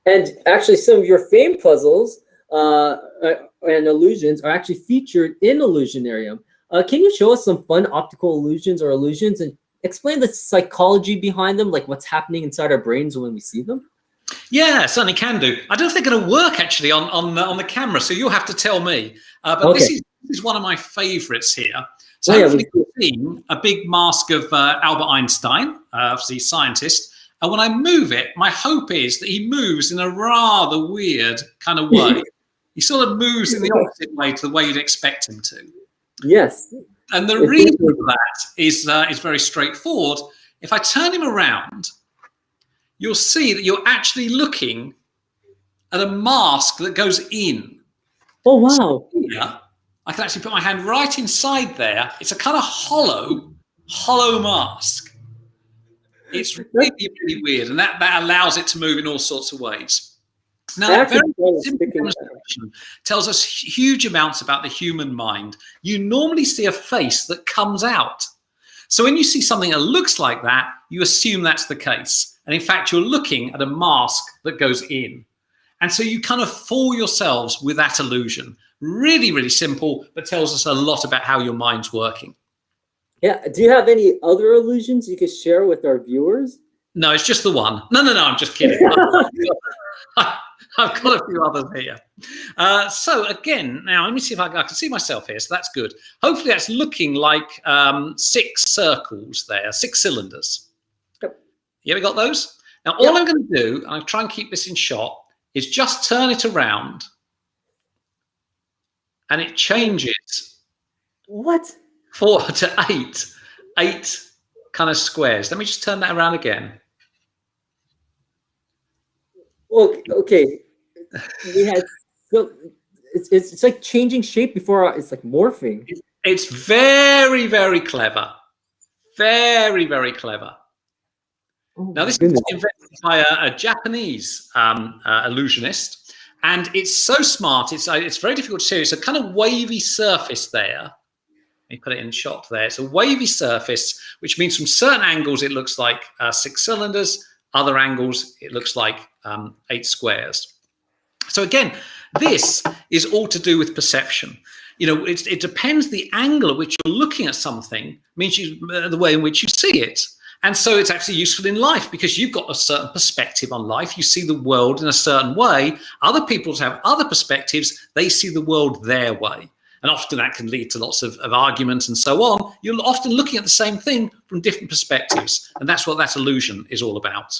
Speaker 1: And actually, some of your famed puzzles and illusions are actually featured in Illusionarium. Can you show us some fun optical illusions or illusions and explain the psychology behind them, like what's happening inside our brains when we see them?
Speaker 5: Yeah, certainly can do. I don't think it'll work actually on the camera, so you'll have to tell me. But okay. This is one of my favorites here. So hopefully you've seen a big mask of Albert Einstein, obviously scientist. And when I move it, my hope is that he moves in a rather weird kind of way. He sort of moves in the opposite way to the way you'd expect him to.
Speaker 1: Yes.
Speaker 5: And the reason for that is very straightforward. If I turn him around, you'll see that you're actually looking at a mask that goes in.
Speaker 1: Oh, wow.
Speaker 5: So here, I can actually put my hand right inside there. It's a kind of hollow mask. It's really, really weird, and that allows it to move in all sorts of ways. Now, that very simple demonstration tells us huge amounts about the human mind. You normally see a face that comes out. So when you see something that looks like that, you assume that's the case. And in fact, you're looking at a mask that goes in. And so you kind of fool yourselves with that illusion. Really, really simple, but tells us a lot about how your mind's working.
Speaker 1: Yeah. Do you have any other illusions you could share with our viewers?
Speaker 5: No, it's just the one. No, I'm just kidding. I've got a few others here. So again, now let me see if I can see myself here. So that's good. Hopefully that's looking like 6 circles there, 6 cylinders.
Speaker 1: Yep.
Speaker 5: You ever got those? Now all I'm going to do, and I'll try and keep this in shot, is just turn it around and it changes.
Speaker 1: What?
Speaker 5: 4 to 8 kind of squares. Let me just turn that around again.
Speaker 1: Okay. We had it's like changing shape before it's like morphing.
Speaker 5: It's very, very clever. Very, very clever.
Speaker 1: Oh,
Speaker 5: now this is invented by a Japanese illusionist, and it's so smart. It's very difficult to see. It's a kind of wavy surface there. You put it in shot there. It's a wavy surface, which means from certain angles it looks like 6 cylinders. Other angles it looks like 8 squares. So again, this is all to do with perception. You know, it depends the angle at which you're looking at something means the way in which you see it. And so it's actually useful in life because you've got a certain perspective on life. You see the world in a certain way. Other people have other perspectives. They see the world their way. and often that can lead to lots of arguments and so on. You're often looking at the same thing from different perspectives, and that's what that illusion is all about.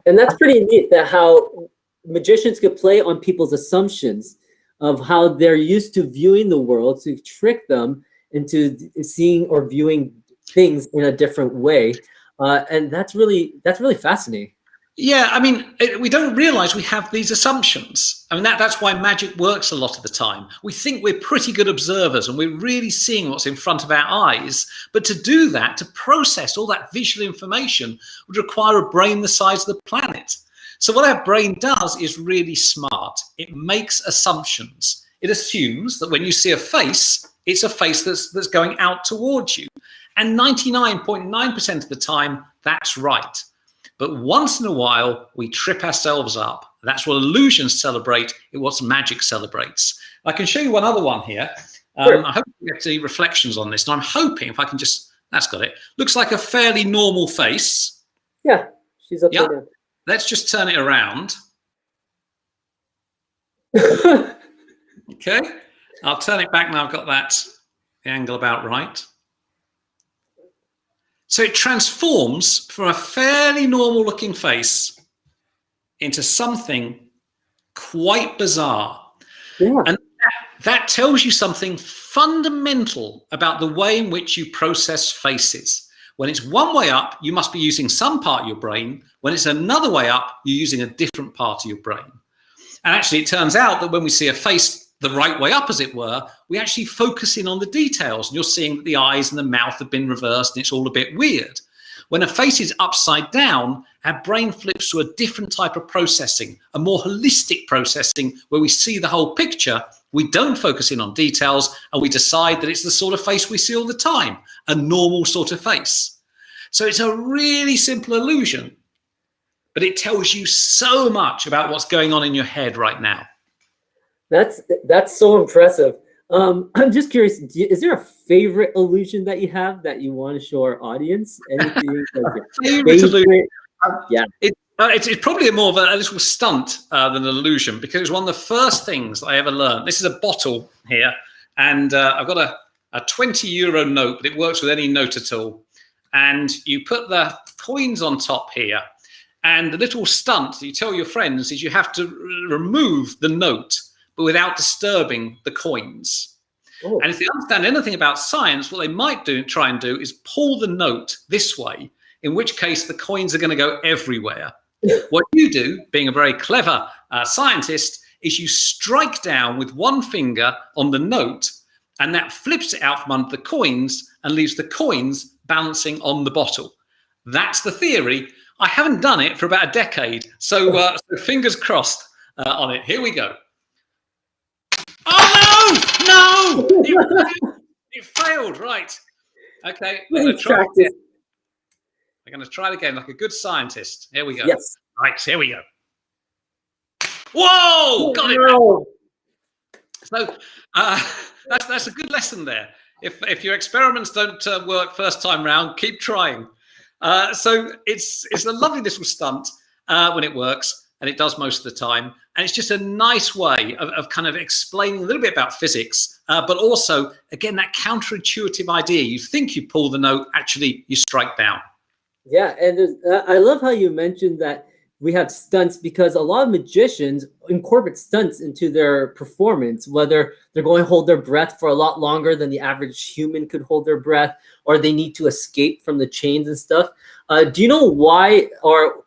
Speaker 1: And that's pretty neat, that how magicians could play on people's assumptions of how they're used to viewing the world, to trick them into seeing or viewing things in a different way. And that's really fascinating.
Speaker 5: Yeah, I mean, we don't realize we have these assumptions. I mean, that's why magic works a lot of the time. We think we're pretty good observers and we're really seeing what's in front of our eyes. But to do that, to process all that visual information, would require a brain the size of the planet. So what our brain does is really smart. It makes assumptions. It assumes that when you see a face, it's a face that's going out towards you. And 99.9% of the time, that's right. But once in a while, we trip ourselves up. That's what illusions celebrate. It's what magic celebrates. I can show you one other one here.
Speaker 1: Sure.
Speaker 5: I hope you get the reflections on this. And I'm hoping if I can just, that's got it. Looks like a fairly normal face.
Speaker 1: Yeah, she's up there.
Speaker 5: Let's just turn it around. Okay. I'll turn it back now. I've got the angle about right. So it transforms from a fairly normal looking face into something quite bizarre.
Speaker 1: Yeah.
Speaker 5: And that tells you something fundamental about the way in which you process faces. When it's one way up, you must be using some part of your brain. When it's another way up, you're using a different part of your brain. And actually, it turns out that when we see a face the right way up, as it were, we actually focus in on the details. And you're seeing that the eyes and the mouth have been reversed and it's all a bit weird. When a face is upside down, our brain flips to a different type of processing, a more holistic processing where we see the whole picture. We don't focus in on details and we decide that it's the sort of face we see all the time, a normal sort of face. So it's a really simple illusion, but it tells you so much about what's going on in your head right now.
Speaker 1: That's so impressive. I'm just curious, is there a favorite illusion that you have that you want to show our audience? Anything like your
Speaker 5: favorite illusion?
Speaker 1: Yeah.
Speaker 5: It's probably more of a little stunt than an illusion, because it was one of the first things I ever learned. This is a bottle here, and I've got a 20 euro note, but it works with any note at all. And you put the coins on top here, and the little stunt that you tell your friends is you have to remove the note, but without disturbing the coins. Oh. And if they understand anything about science, what they might try and do is pull the note this way, in which case the coins are going to go everywhere. What you do, being a very clever scientist, is you strike down with one finger on the note, and that flips it out from under the coins and leaves the coins balancing on the bottle. That's the theory. I haven't done it for about a decade, so fingers crossed on it. Here we go. Oh, no! It failed, right. Okay, I'm going to try it again like a good scientist. Here we go.
Speaker 1: Yes.
Speaker 5: Right, here we go. Whoa! Got it.
Speaker 1: No.
Speaker 5: So that's a good lesson there. If your experiments don't work first time round, keep trying. So it's a lovely little stunt when it works, and it does most of the time. And it's just a nice way of kind of explaining a little bit about physics, but also, again, that counterintuitive idea. You think you pull the note, actually you strike down.
Speaker 1: Yeah, and I love how you mentioned that we have stunts, because a lot of magicians incorporate stunts into their performance, whether they're going to hold their breath for a lot longer than the average human could hold their breath, or they need to escape from the chains and stuff. Do you know why, or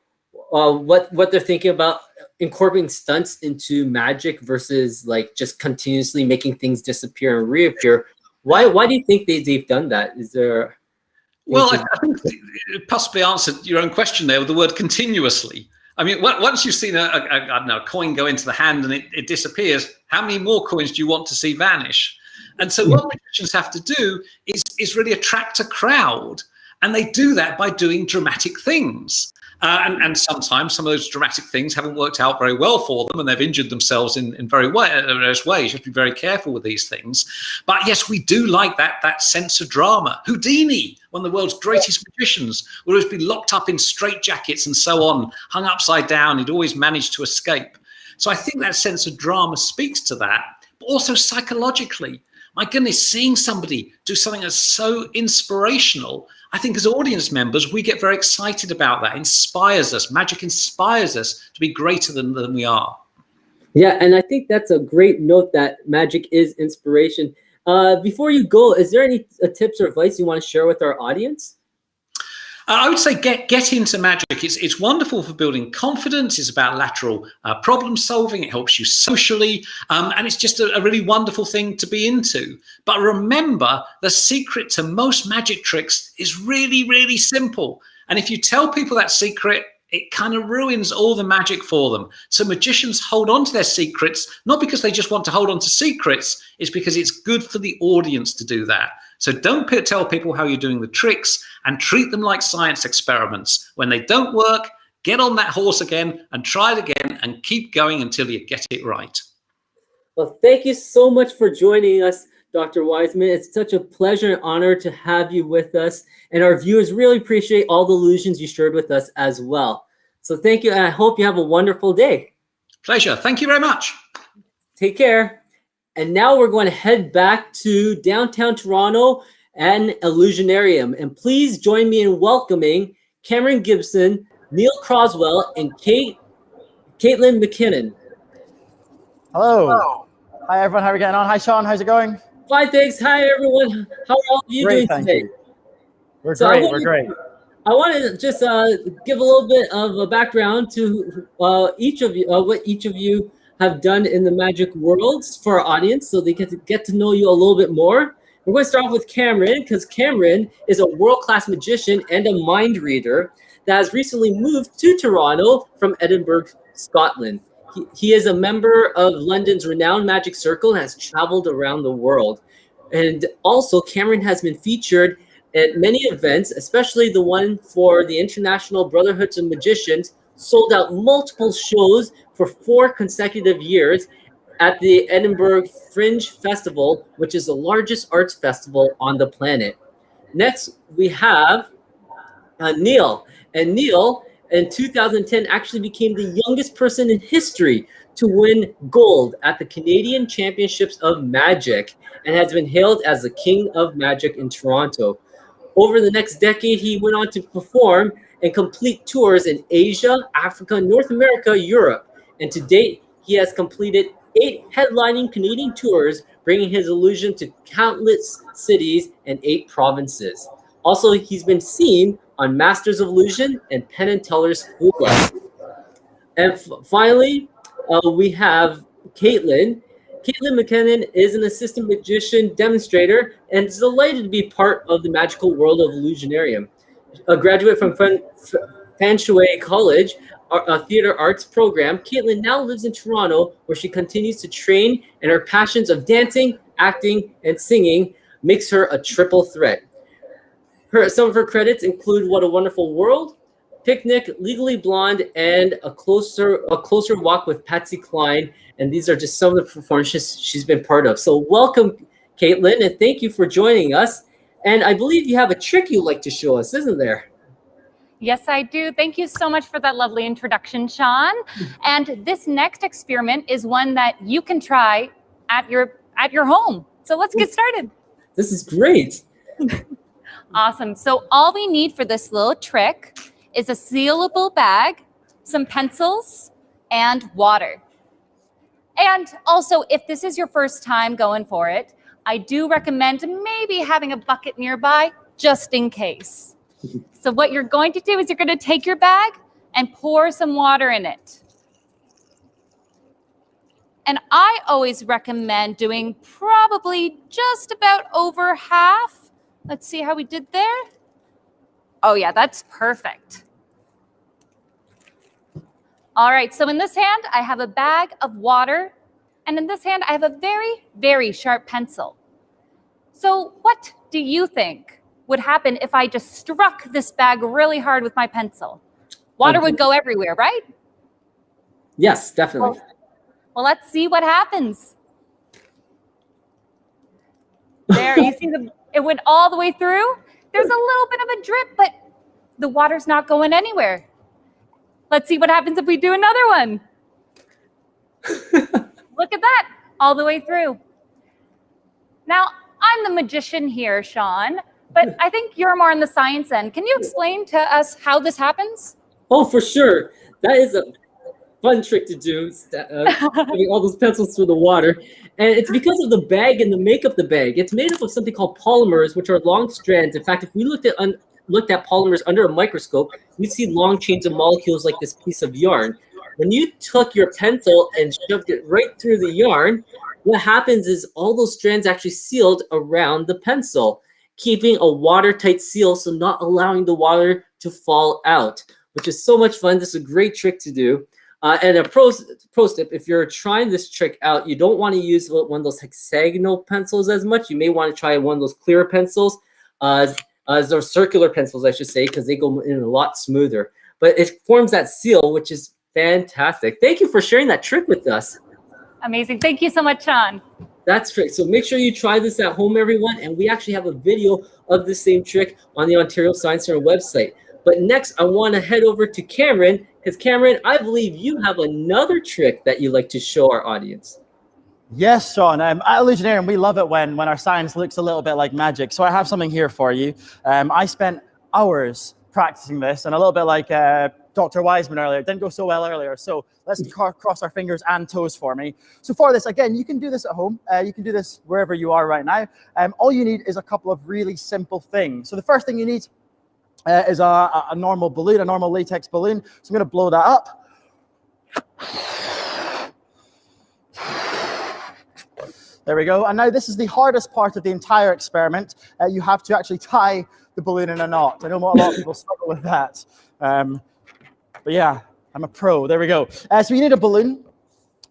Speaker 1: what they're thinking about incorporating stunts into magic versus like just continuously making things disappear and reappear? Why do you think they've done that? Is there...
Speaker 5: Well, I think you possibly answered your own question there with the word continuously. I mean, once you've seen I don't know, a coin go into the hand and it disappears, how many more coins do you want to see vanish? And so what magicians have to do is really attract a crowd. And they do that by doing dramatic things. And sometimes some of those dramatic things haven't worked out very well for them, and they've injured themselves in various ways. You have to be very careful with these things. But yes, we do like that sense of drama. Houdini, one of the world's greatest magicians, would always be locked up in straitjackets and so on, hung upside down. He'd always managed to escape. So I think that sense of drama speaks to that. But also psychologically, My goodness, seeing somebody do something that's so inspirational, I think as audience members, we get very excited about that. It inspires us. Magic inspires us to be greater than we are.
Speaker 1: Yeah, and I think that's a great note that magic is inspiration. Before you go, is there any tips or advice you want to share with our audience?
Speaker 5: I would say get into magic. It's wonderful for building confidence. It's about lateral problem solving. It helps you socially. And it's just a really wonderful thing to be into. But remember, the secret to most magic tricks is really, really simple. And if you tell people that secret, it kind of ruins all the magic for them. So magicians hold on to their secrets, not because they just want to hold on to secrets, it's because it's good for the audience to do that. So don't tell people how you're doing the tricks, and treat them like science experiments. When they don't work, get on that horse again and try it again and keep going until you get it right.
Speaker 1: Well, thank you so much for joining us, Dr. Wiseman. It's such a pleasure and honor to have you with us. And our viewers really appreciate all the illusions you shared with us as well. So thank you, and I hope you have a wonderful day.
Speaker 5: Pleasure. Thank you very much.
Speaker 1: Take care. And now we're going to head back to downtown Toronto and Illusionarium. And please join me in welcoming Cameron Gibson, Neil Croswell, and Caitlin McKinnon.
Speaker 6: Hello. Hi, everyone. How are we getting on? Hi, Sean. How's it going?
Speaker 1: Fine, thanks. Hi, everyone. How are all of you doing today?
Speaker 6: You. We're great. We're great.
Speaker 1: I want to just give a little bit of a background to each of you, what each of you have done in the magic world for our audience, so they get to know you a little bit more. We're going to start off with Cameron, because Cameron is a world-class magician and a mind reader that has recently moved to Toronto from Edinburgh, Scotland. He is a member of London's renowned magic circle and has traveled around the world. And also, Cameron has been featured at many events, especially the one for the International Brotherhoods of Magicians, sold out multiple shows for 4 consecutive years at the Edinburgh Fringe Festival, which is the largest arts festival on the planet. Next, we have Neil. And Neil, in 2010, actually became the youngest person in history to win gold at the Canadian Championships of Magic and has been hailed as the King of Magic in Toronto. Over the next decade, he went on to perform and complete tours in Asia, Africa, North America, Europe. And to date, he has completed 8 headlining Canadian tours, bringing his illusion to countless cities and 8 provinces. Also, he's been seen on Masters of Illusion and Penn and Teller's Fuga. And finally, we have Caitlin. Caitlin McKinnon is an assistant magician demonstrator and is delighted to be part of the magical world of Illusionarium. A graduate from Fan Shui College, a theater arts program, Caitlin now lives in Toronto, where she continues to train, and her passions of dancing, acting, and singing makes her a triple threat. Some of her credits include What a Wonderful World, Picnic, Legally Blonde, and A Closer Walk with Patsy Cline. And these are just some of the performances she's been part of. So welcome, Caitlin, and thank you for joining us. And I believe you have a trick you'd like to show us, isn't there?
Speaker 7: Yes, I do. Thank you so much for that lovely introduction, Sean. And this next experiment is one that you can try at your home. So let's get started.
Speaker 1: This is great.
Speaker 7: Awesome. So all we need for this little trick is a sealable bag, some pencils, and water. And also, if this is your first time going for it, I do recommend maybe having a bucket nearby, just in case. So what you're going to do is you're going to take your bag and pour some water in it. And I always recommend doing probably just about over half. Let's see how we did there. Oh yeah, that's perfect. All right, so in this hand, I have a bag of water, and in this hand, I have a very, very sharp pencil. So what do you think would happen if I just struck this bag really hard with my pencil? Water would go everywhere, right?
Speaker 1: Yes, definitely.
Speaker 7: Well, let's see what happens. There, you see it went all the way through. There's a little bit of a drip, but the water's not going anywhere. Let's see what happens if we do another one. Look at that, all the way through. Now, I'm the magician here, Sean, but I think you're more on the science end. Can you explain to us how this happens?
Speaker 1: Oh, for sure. That is a fun trick to do, having all those pencils through the water. And it's because of the bag and the makeup of the bag. It's made up of something called polymers, which are long strands. In fact, if we looked at polymers under a microscope, you'd see long chains of molecules like this piece of yarn. When you took your pencil and shoved it right through the yarn, what happens is all those strands actually sealed around the pencil, keeping a watertight seal, so not allowing the water to fall out, which is so much fun. This is a great trick to do. And a pro tip, if you're trying this trick out, you don't want to use one of those hexagonal pencils as much. You may want to try one of those clear pencils, or circular pencils, I should say, because they go in a lot smoother. But it forms that seal, which is fantastic. Thank you for sharing that trick with us.
Speaker 7: Amazing. Thank you so much, Sean.
Speaker 1: That's great. So make sure you try this at home, everyone. And we actually have a video of the same trick on the Ontario Science Centre website. But next, I want to head over to Cameron, because Cameron, I believe you have another trick that you'd like to show our audience.
Speaker 6: Yes, Sean. At Illusionarium, we love it when our science looks a little bit like magic. So I have something here for you. I spent hours practicing this, and a little bit like Dr. Wiseman earlier. It didn't go so well earlier. So let's cross our fingers and toes for me. So for this, again, you can do this at home. You can do this wherever you are right now. All you need is a couple of really simple things. So the first thing you need is a normal balloon, a normal latex balloon. So I'm going to blow that up. There we go. And now this is the hardest part of the entire experiment. You have to actually tie the balloon in a knot. I know a lot of people struggle with that. But yeah, I'm a pro. There we go. So you need a balloon.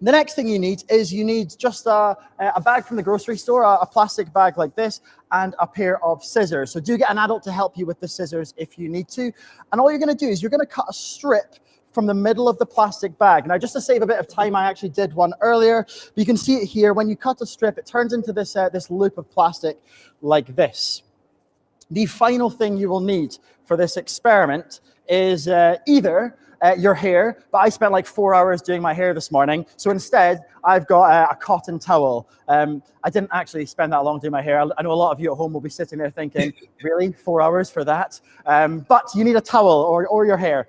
Speaker 6: The next thing you need is just a bag from the grocery store, a plastic bag like this, and a pair of scissors. So do get an adult to help you with the scissors if you need to. And all you're going to do is you're going to cut a strip from the middle of the plastic bag. Now, just to save a bit of time, I actually did one earlier. But you can see it here. When you cut a strip, it turns into this loop of plastic like this. The final thing you will need for this experiment is either your hair, but I spent like 4 hours doing my hair this morning. So instead, I've got a cotton towel. I didn't actually spend that long doing my hair. I know a lot of you at home will be sitting there thinking, really, 4 hours for that? But you need a towel or your hair.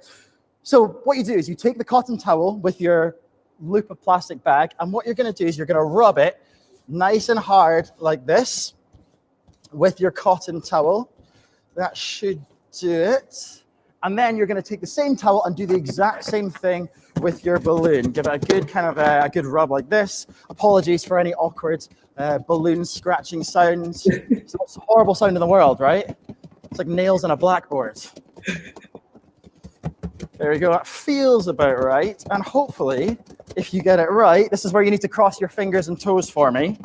Speaker 6: So what you do is you take the cotton towel with your loop of plastic bag, and what you're going to do is you're going to rub it nice and hard like this with your cotton towel. That should do it. And then you're going to take the same towel and do the exact same thing with your balloon. Give it a good a good rub like this. Apologies for any awkward balloon scratching sounds. It's the most horrible sound in the world, right? It's like nails on a blackboard. There we go. That feels about right. And hopefully, if you get it right, this is where you need to cross your fingers and toes for me.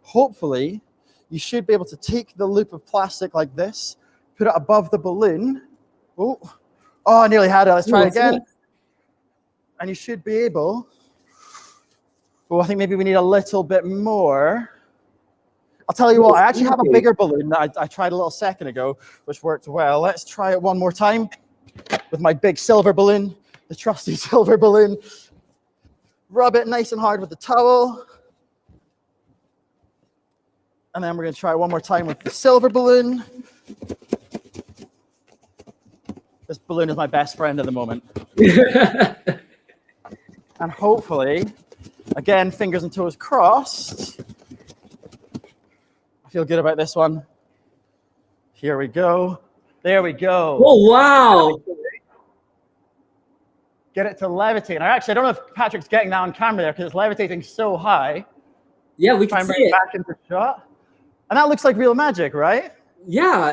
Speaker 6: Hopefully, you should be able to take the loop of plastic like this, put it above the balloon. Oh, I nearly had it. Let's try again. And you should be able. Oh, I think maybe we need a little bit more. I'll tell you what, I actually have a bigger balloon that I tried a little second ago, which worked well. Let's try it one more time with my big silver balloon, the trusty silver balloon. Rub it nice and hard with the towel. And then we're going to try one more time with the silver balloon. This balloon is my best friend at the moment. And hopefully, again, fingers and toes crossed. I feel good about this one. Here we go. There we go.
Speaker 1: Oh, wow.
Speaker 6: Get it to levitate. I don't know if Patrick's getting that on camera there because it's levitating so high.
Speaker 1: Yeah, we can see it.
Speaker 6: Back into shot. And that looks like real magic, right?
Speaker 1: Yeah,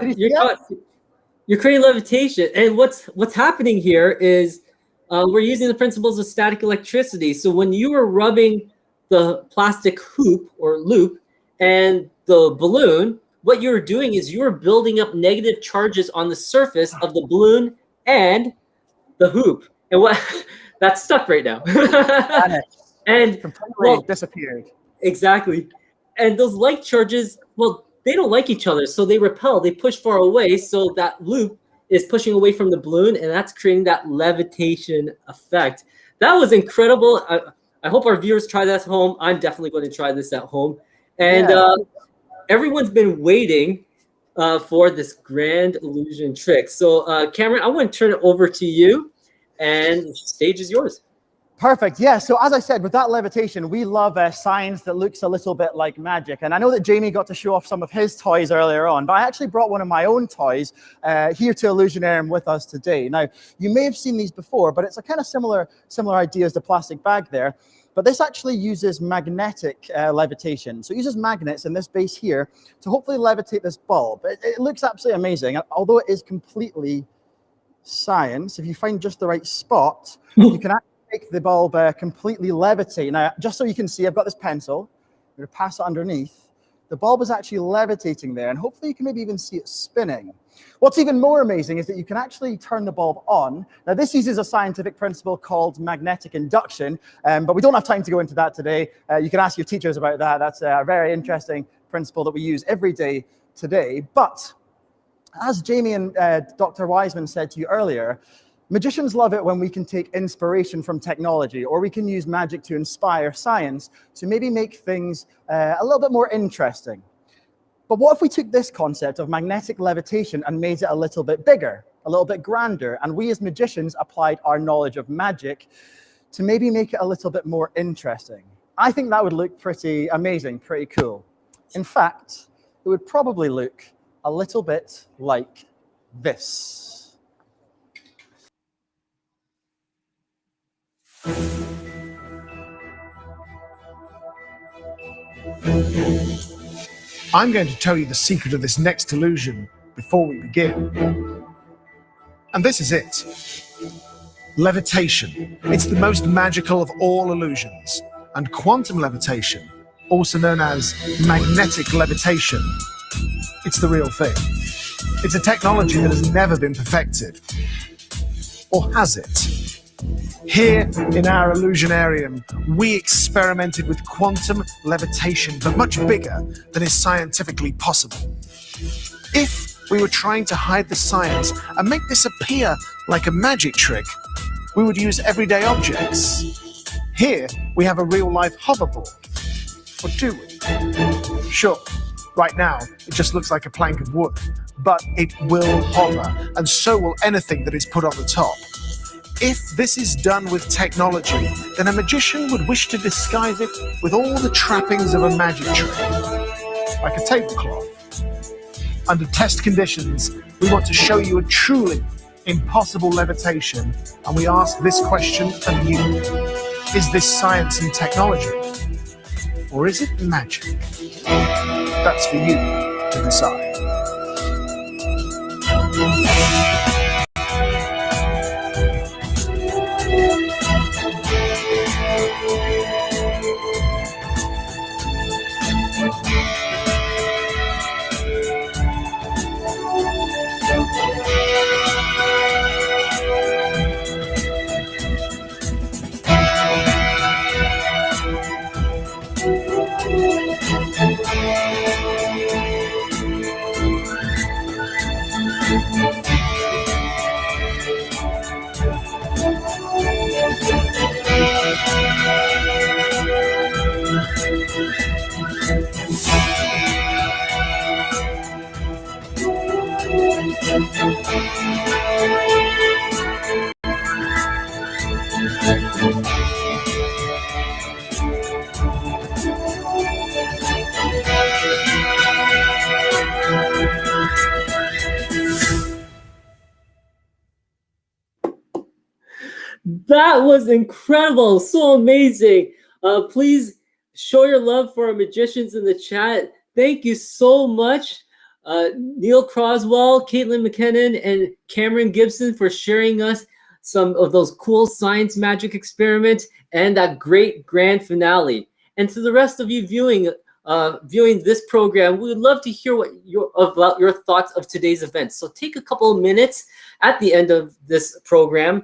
Speaker 1: you're creating levitation. And what's happening here is we're using the principles of static electricity. So when you were rubbing the plastic hoop or loop and the balloon, what you're doing is you're building up negative charges on the surface of the balloon and the hoop. And that's stuck right now. And
Speaker 6: completely disappeared.
Speaker 1: Exactly. And those like charges, well, they don't like each other, so they repel, they push far away, so that loop is pushing away from the balloon, and that's creating that levitation effect. That was incredible. I hope our viewers try that at home. I'm definitely going to try this at home. And everyone's been waiting for this grand illusion trick. So Cameron, I want to turn it over to you, and the stage is yours.
Speaker 6: Perfect. Yeah. So as I said, with that levitation, we love science that looks a little bit like magic. And I know that Jamie got to show off some of his toys earlier on, but I actually brought one of my own toys here to Illusionarium with us today. Now, you may have seen these before, but it's a kind of similar idea as the plastic bag there. But this actually uses magnetic levitation. So it uses magnets in this base here to hopefully levitate this bulb. It looks absolutely amazing. Although it is completely science, if you find just the right spot, you can actually make the bulb completely levitate. Now, just so you can see, I've got this pencil. I'm going to pass it underneath. The bulb is actually levitating there, and hopefully you can maybe even see it spinning. What's even more amazing is that you can actually turn the bulb on. Now, this uses a scientific principle called magnetic induction, but we don't have time to go into that today. You can ask your teachers about that. That's a very interesting principle that we use every day today. But as Jamie and Dr. Wiseman said to you earlier, magicians love it when we can take inspiration from technology, or we can use magic to inspire science to maybe make things a little bit more interesting. But what if we took this concept of magnetic levitation and made it a little bit bigger, a little bit grander, and we as magicians applied our knowledge of magic to maybe make it a little bit more interesting? I think that would look pretty amazing, pretty cool. In fact, it would probably look a little bit like this.
Speaker 4: I'm going to tell you the secret of this next illusion before we begin. And this is it. Levitation. It's the most magical of all illusions. And quantum levitation, also known as magnetic levitation, it's the real thing. It's a technology that has never been perfected. Or has it? Here in our Illusionarium, we experimented with quantum levitation, but much bigger than is scientifically possible. If we were trying to hide the science and make this appear like a magic trick, we would use everyday objects. Here, we have a real-life hoverboard. Or do we? Sure, right now, it just looks like a plank of wood, but it will hover, and so will anything that is put on the top. If this is done with technology, then a magician would wish to disguise it with all the trappings of a magic trick, like a tablecloth. Under test conditions, we want to show you a truly impossible levitation, and we ask this question of you. Is this science and technology, or is it magic? That's for you to decide.
Speaker 1: That was incredible, so amazing. Please show your love for our magicians in the chat. Thank you so much, Neil Croswell, Caitlin McKinnon, and Cameron Gibson for sharing us some of those cool science magic experiments and that great grand finale. And to the rest of you viewing this program, we would love to hear about your thoughts of today's event. So take a couple of minutes at the end of this program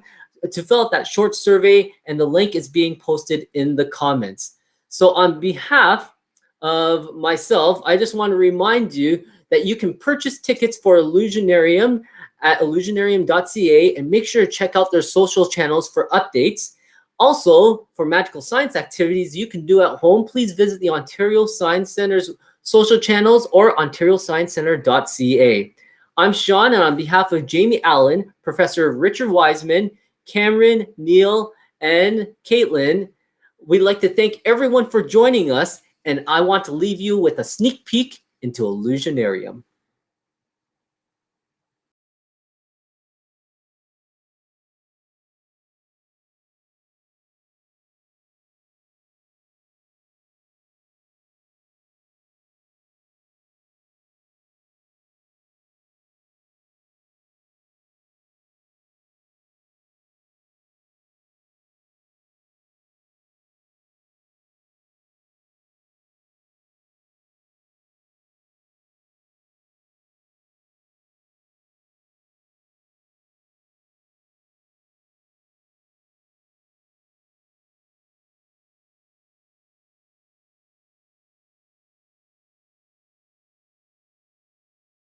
Speaker 1: to fill out that short survey, and the link is being posted in the comments. So on behalf of myself, I just want to remind you that you can purchase tickets for Illusionarium at illusionarium.ca, and make sure to check out their social channels for updates. Also, for magical science activities you can do at home, please visit the Ontario Science Center's social channels, or OntarioScienceCenter.ca. I'm Sean, and on behalf of Jamie Allan, Professor Richard Wiseman, Cameron, Neil, and Caitlin, we'd like to thank everyone for joining us, and I want to leave you with a sneak peek into Illusionarium.